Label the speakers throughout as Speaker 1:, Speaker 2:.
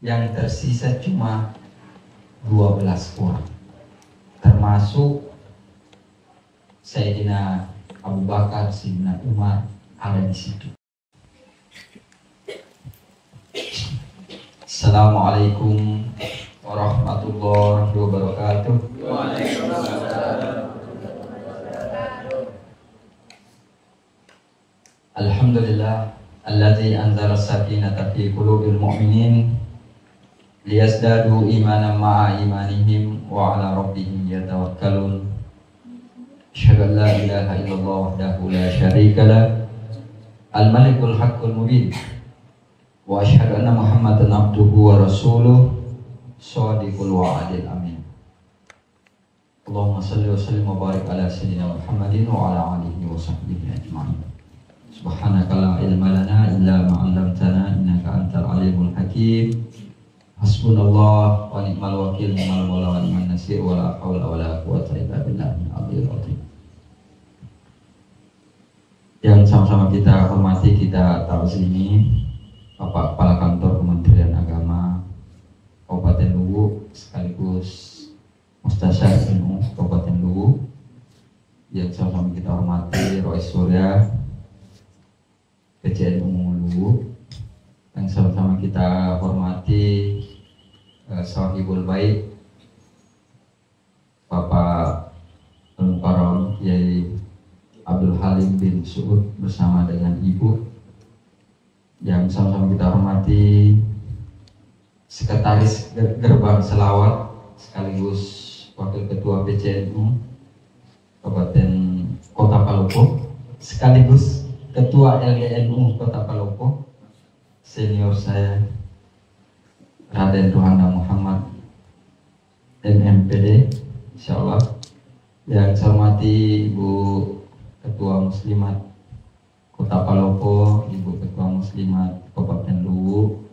Speaker 1: yang tersisa cuma 12 orang, termasuk Sayyidina Abu Bakar, Sayyidina Umar ada di situ. Assalamualaikum warahmatullahi wabarakatuh. Alhamdulillah alladzi anzala as-sakinata fi qulubil mu'minin liyazdadu imanan ma'a imanihim wa ala rabbihim yatawakkalun. Asyhadu an la ilaha illallah wahdahu la syarika lah al-malikul haqqul mubin wa asyhadu anna Muhammadan abduhu wa rasuluh shadiqul wa'adil amin. Allahumma shalli wa sallim wa barik ala sayyidina Muhammadin wa ala alihi wa sahbihi ajma'in. Subhanaka la ilma lana illa ma 'allamtana innaka antal alimul hakim. Hasbunallah wa ni'mal wakil, ni'mal maula wa ni'man nasir, wa la haula wa la quwwata illa billahil aliyyil azim. Yang sama-sama kita hormati, kita ta'zimi Bapak Kepala Kantor Kementerian Agama Kabupaten Luwu sekaligus Mustasyar NU Kabupaten Luwu, yang sama-sama kita hormati Rois Surya PCNU Luwu, yang sama-sama kita hormati Sahibul Bait Bapak Al-Mukarram Kiai Abdul Halim bin Suud bersama dengan Ibu, yang sama-sama kita hormati Sekretaris Gerbang Selawat sekaligus Wakil Ketua PCNU Kabupaten Kota Palopo sekaligus Ketua LGNU Kota Palopo, senior saya Raden Ruhanda Muhammad MMPD insyaallah, yang saya hormati Ibu Ketua Muslimat Kota Palopo, Ibu Ketua Muslimat Kabupaten Luwu,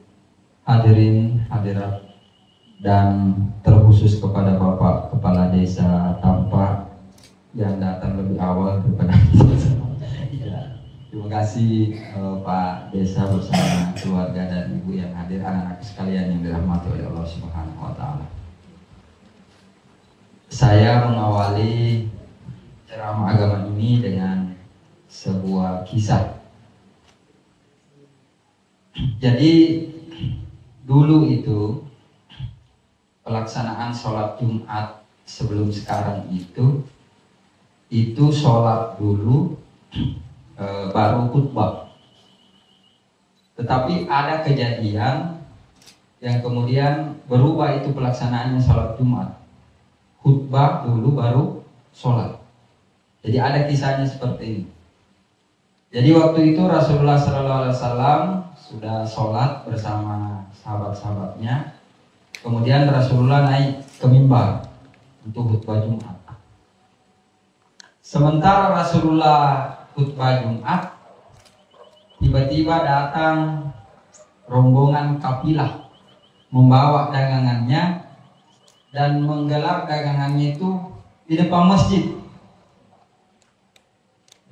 Speaker 1: hadirin hadirat, dan terkhusus kepada Bapak Kepala Desa Tampak yang datang lebih awal daripada ya. Terima kasih Pak Desa bersama keluarga dan Ibu yang hadir, anak-anak sekalian yang dirahmati oleh Allah Subhanahu wa taala. Saya mengawali ceramah agama ini dengan sebuah kisah. Jadi dulu itu pelaksanaan sholat Jumat sebelum sekarang itu sholat dulu baru khutbah. Tetapi ada kejadian yang kemudian berubah itu pelaksanaannya sholat Jumat. Khutbah dulu baru sholat. Jadi ada kisahnya seperti ini. Jadi waktu itu Rasulullah SAW sudah sholat bersama sahabat-sahabatnya. Kemudian Rasulullah naik ke mimbar untuk khutbah Jumat. Sementara Rasulullah khutbah Jumat, tiba-tiba datang rombongan kafilah membawa dagangannya dan menggelar dagangannya itu di depan masjid.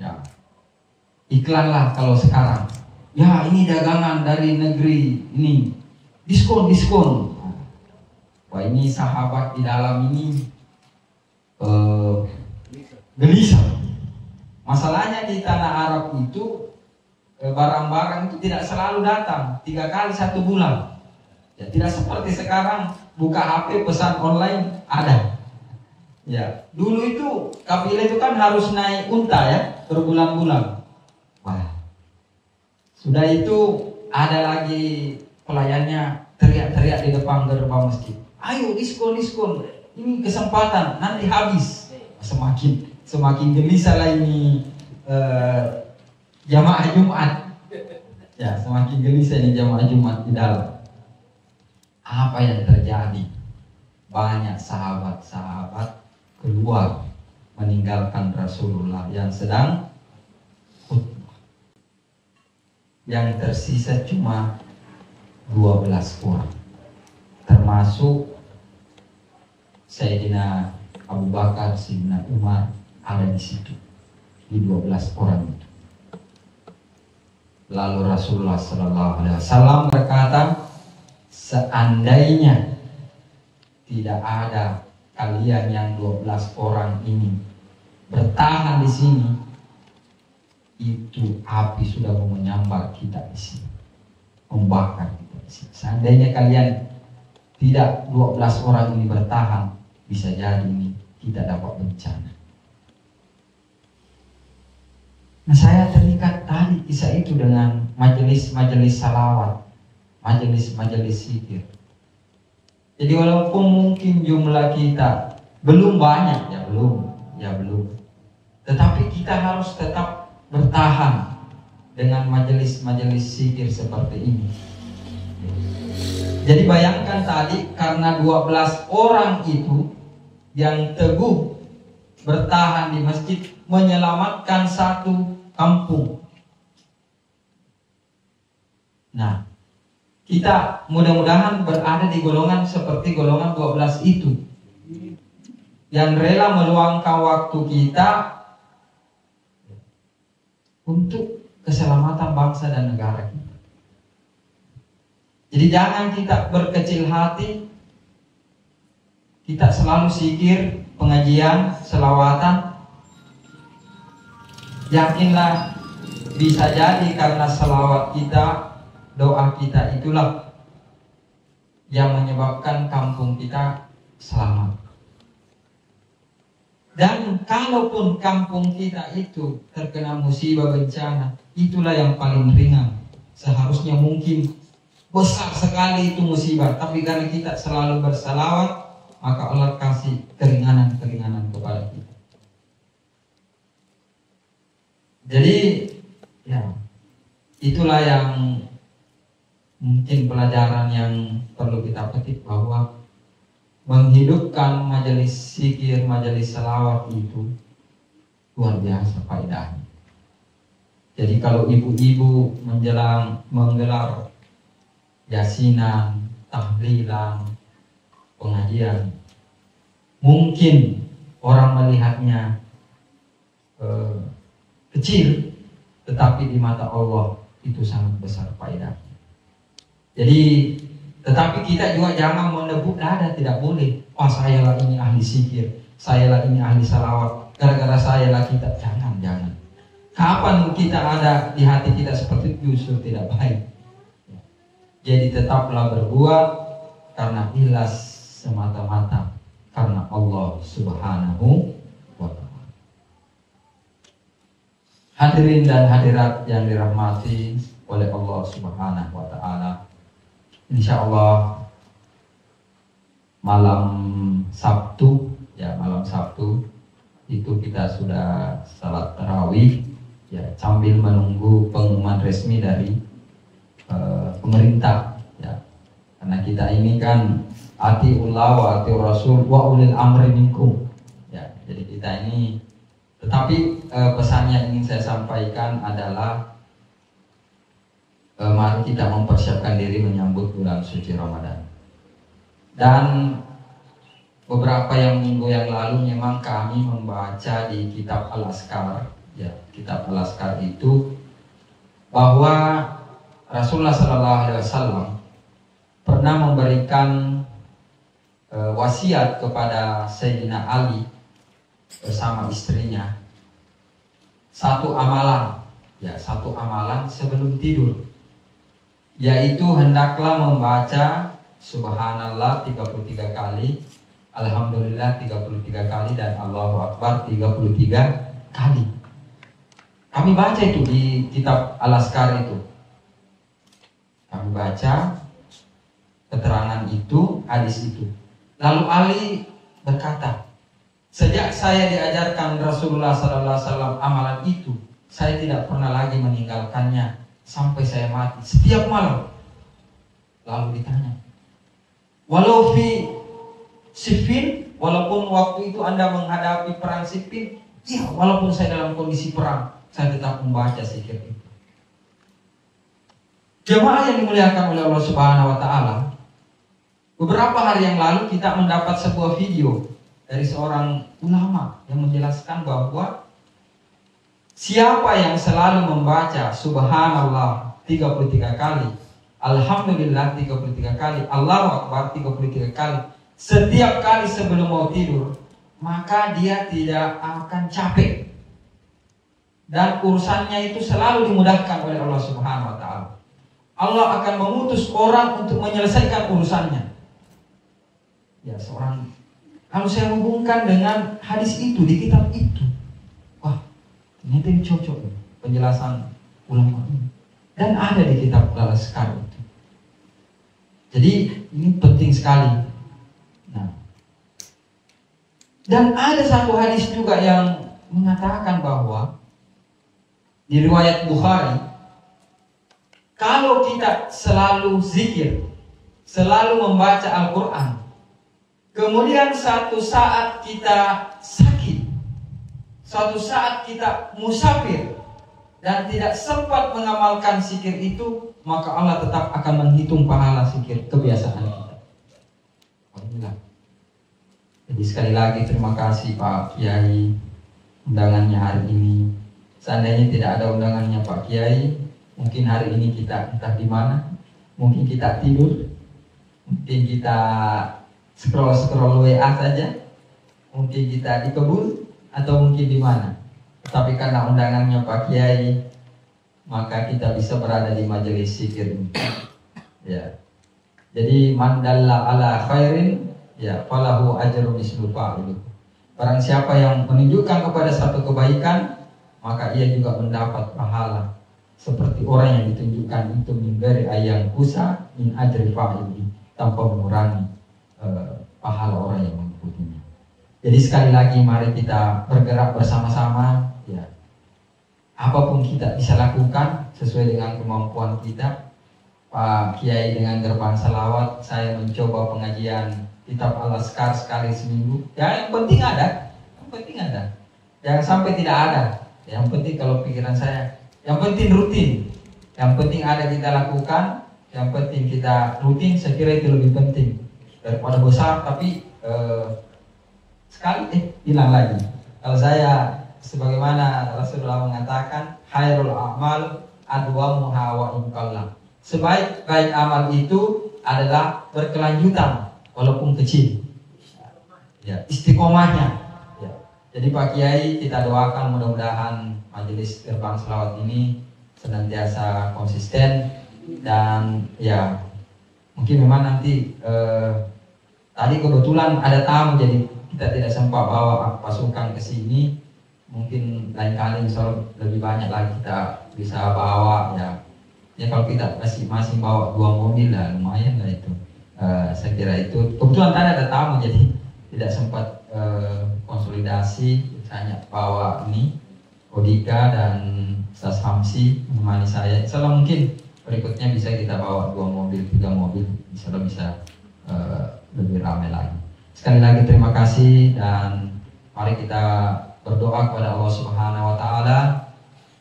Speaker 1: Ya, iklan lah kalau sekarang. Ya, ini dagangan dari negeri ini, diskon. Wah, ini sahabat di dalam ini gelisah. Masalahnya di tanah Arab itu barang-barang itu tidak selalu datang 3 kali 1 bulan. Ya, tidak seperti sekarang buka HP pesan online ada. Ya, dulu itu kafilah itu kan harus naik unta ya berbulan-bulan. Wah, sudah itu ada lagi pelayannya teriak-teriak di depan gerbang masjid. Ayo diskon, ini kesempatan nanti habis. Semakin gelisah lah ini jamaah Jumat. Ya, semakin gelisah ini jamaah Jumat di dalam. Apa yang terjadi? Banyak sahabat-sahabat keluar meninggalkan Rasulullah yang sedang khutbah. Yang tersisa cuma 12 orang, termasuk Sayyidina Abu Bakar, Sayyidina Umar ada di situ, di 12 orang itu. Lalu Rasulullah SAW berkata, seandainya seandainya tidak ada kalian yang 12 orang ini bertahan di sini, itu api sudah mau menyambar kita di sini, membakar kita di sini. Seandainya kalian tidak 12 orang ini bertahan, bisa jadi ini kita dapat bencana. Nah, saya terikat tadi kisah itu dengan majelis-majelis salawat, majelis-majelis zikir. Jadi walaupun mungkin jumlah kita belum banyak, belum, tetapi kita harus tetap bertahan dengan majelis-majelis zikir seperti ini. Jadi bayangkan tadi, karena 12 orang itu yang teguh bertahan di masjid menyelamatkan satu kampung. Nah, kita mudah-mudahan berada di golongan seperti golongan 12 itu, yang rela meluangkan waktu kita untuk keselamatan bangsa dan negara kita. Jadi jangan kita berkecil hati, kita selalu zikir, pengajian, selawatan. Yakinlah bisa jadi karena selawat kita, doa kita itulah yang menyebabkan kampung kita selamat. Dan kalaupun kampung kita itu terkena musibah bencana, itulah yang paling ringan. Seharusnya mungkin besar sekali itu musibah, tapi karena kita selalu bersalawat, maka Allah kasih keringanan-keringanan kepada kita. Jadi ya, itulah yang mungkin pelajaran yang perlu kita petik, bahwa menghidupkan majelis zikir, majelis salawat itu luar biasa faedahnya. Jadi kalau ibu-ibu menggelar yasinan, tahlilan, pengajian, mungkin orang melihatnya kecil, tetapi di mata Allah itu sangat besar faedahnya. Jadi, tetapi kita juga jangan menepuk dada, tidak boleh. Oh, sayalah ini ahli zikir, sayalah ini ahli salawat, gara-gara sayalah kita. Jangan. Kapan kita ada di hati kita seperti itu, justru tidak baik. Jadi tetaplah berbuat karena ikhlas semata-mata, karena Allah Subhanahu wa ta'ala. Hadirin dan hadirat yang dirahmati oleh Allah Subhanahu wa ta'ala, insyaallah malam Sabtu itu kita sudah salat tarawih ya, sambil menunggu pengumuman resmi dari pemerintah ya, karena kita ini kan atiullah wa atiur rasul wa ulil amri minkum ya. Jadi kita ini, tetapi pesan yang ingin saya sampaikan adalah mari kita mempersiapkan diri menyambut bulan suci Ramadan. Dan beberapa minggu yang lalu memang kami membaca di kitab Al-Azkar ya, kitab Al-Azkar itu bahwa Rasulullah SAW pernah memberikan wasiat kepada Sayyidina Ali bersama istrinya, satu amalan sebelum tidur, yaitu hendaklah membaca Subhanallah 33 kali, Alhamdulillah 33 kali, dan Allahu Akbar 33 kali. Kami baca itu di kitab Al-Azkar itu. Kami baca keterangan itu, hadis itu. Lalu Ali berkata, sejak saya diajarkan Rasulullah SAW amalan itu, saya tidak pernah lagi meninggalkannya sampai saya mati setiap malam. Lalu ditanya, walau fi Siffin, walaupun waktu itu Anda menghadapi perang Siffin, ya, walaupun saya dalam kondisi perang, saya tetap membaca zikir itu. Jemaah yang dimuliakan oleh Allah Subhanahu wa ta'ala, beberapa hari yang lalu kita mendapat sebuah video dari seorang ulama yang menjelaskan bahwa siapa yang selalu membaca Subhanallah 33 kali, Alhamdulillah 33 kali, Allahu Akbar 33 kali setiap kali sebelum mau tidur, maka dia tidak akan capek dan urusannya itu selalu dimudahkan oleh Allah Subhanahu wa taala. Allah akan mengutus orang untuk menyelesaikan urusannya. Ya, seorang, kalau saya hubungkan dengan hadis itu di kitab itu, wah, ternyata ini cocok penjelasan ulama ini. Dan ada di kitab Al-Azkar itu. Jadi ini penting sekali. Nah, dan ada satu hadis juga yang mengatakan bahwa di riwayat Bukhari, kalau kita selalu zikir, selalu membaca Al-Quran, kemudian satu saat kita sakit, suatu saat kita musafir dan tidak sempat mengamalkan zikir itu, maka Allah tetap akan menghitung pahala zikir kebiasaan kita. Alhamdulillah. Jadi sekali lagi terima kasih Pak Kiai undangannya hari ini. Seandainya tidak ada undangannya Pak Kiai, mungkin hari ini kita entah di mana, mungkin kita tidur, mungkin kita scroll WA saja, mungkin kita di kebun atau mungkin di mana. Tapi karena undangannya Pak Kiai, maka kita bisa berada di majelis zikir. Ya. Jadi man dalla ala khairin, ya falahu ajrun mislu fa'il. Barang siapa yang menunjukkan kepada satu kebaikan, maka ia juga mendapat pahala seperti orang yang ditunjukkan itu memberi ayang kusa min ajri fa'ili, tanpa mengurangi pahala orang yang mengikutinya. Jadi sekali lagi mari kita bergerak bersama-sama, ya. Apapun kita bisa lakukan sesuai dengan kemampuan kita. Pak Kiai dengan gerbang salawat, saya mencoba pengajian kitab Al-Azkar sekali seminggu. Ya, yang penting ada, jangan sampai tidak ada. Yang penting kalau pikiran saya, yang penting rutin, yang penting ada kita lakukan, yang penting kita rutin. Saya kira itu lebih penting daripada besar tapi sekali hilang lagi. Kalau saya, sebagaimana Rasulullah mengatakan, khairul a'mal adwamuha wa in qalla. Sebaik-baik amal itu adalah berkelanjutan walaupun kecil. Ya, istiqomahnya. Ya. Jadi Pak Kiai, kita doakan mudah-mudahan majelis gerbang selawat ini senantiasa konsisten dan ya mungkin memang nanti tadi kebetulan ada tamu jadi kita tidak sempat bawa pasukan ke sini. Mungkin lain kali misalnya lebih banyak lagi kita bisa bawa ya. Ya kalau kita masih bawa 2 mobil lah lumayan lah itu. Saya kira itu kebetulan tadi ada tamu jadi tidak sempat konsolidasi. Misalnya bawa ini Odika dan Ustaz Hamsi menemani saya. Insyaallah mungkin berikutnya bisa kita bawa 2 mobil, 3 mobil. Insyaallah bisa lebih ramai lagi. Sekali lagi terima kasih dan mari kita berdoa kepada Allah Subhanahu wa taala.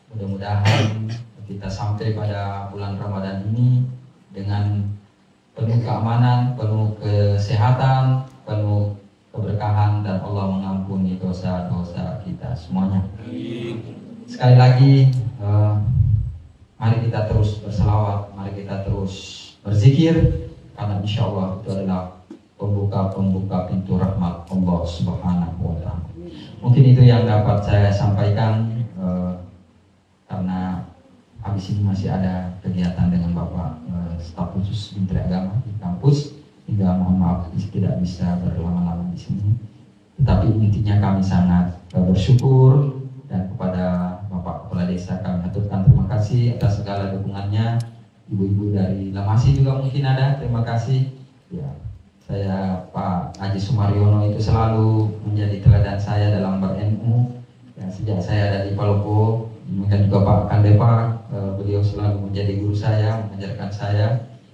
Speaker 1: Mudah-mudahan kita sampai pada bulan Ramadan ini dengan penuh keamanan, penuh kesehatan, penuh keberkahan dan Allah mengampuni dosa-dosa kita semuanya. Sekali lagi mari kita terus berselawat, mari kita terus berzikir karena insya Allah itu adalah pembuka pintu rahmat Allah Subhanahu wa taala. Mungkin itu yang dapat saya sampaikan karena habis ini masih ada kegiatan dengan Bapak staf khusus Menteri Agama di kampus, hingga mohon maaf tidak bisa berlama-lama di sini. Tetapi intinya kami sangat bersyukur dan kepada Bapak Kepala Desa kami aturkan terima kasih atas segala dukungannya. Ibu-ibu dari Lamasi juga mungkin ada, terima kasih. Ya, saya Pak Haji Sumaryono itu selalu menjadi teladan saya dalam ber-NU. Ya, sejak saya ada di Palopo, mungkin juga Pak Kandepa, beliau selalu menjadi guru saya, mengajarkan saya.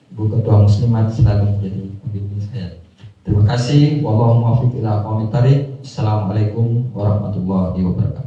Speaker 1: Ibu Ketua Muslimat selalu menjadi pembimbing saya. Terima kasih. Wallahul muwaffiq ila aqwamit thariq. Assalamualaikum warahmatullahi wabarakatuh.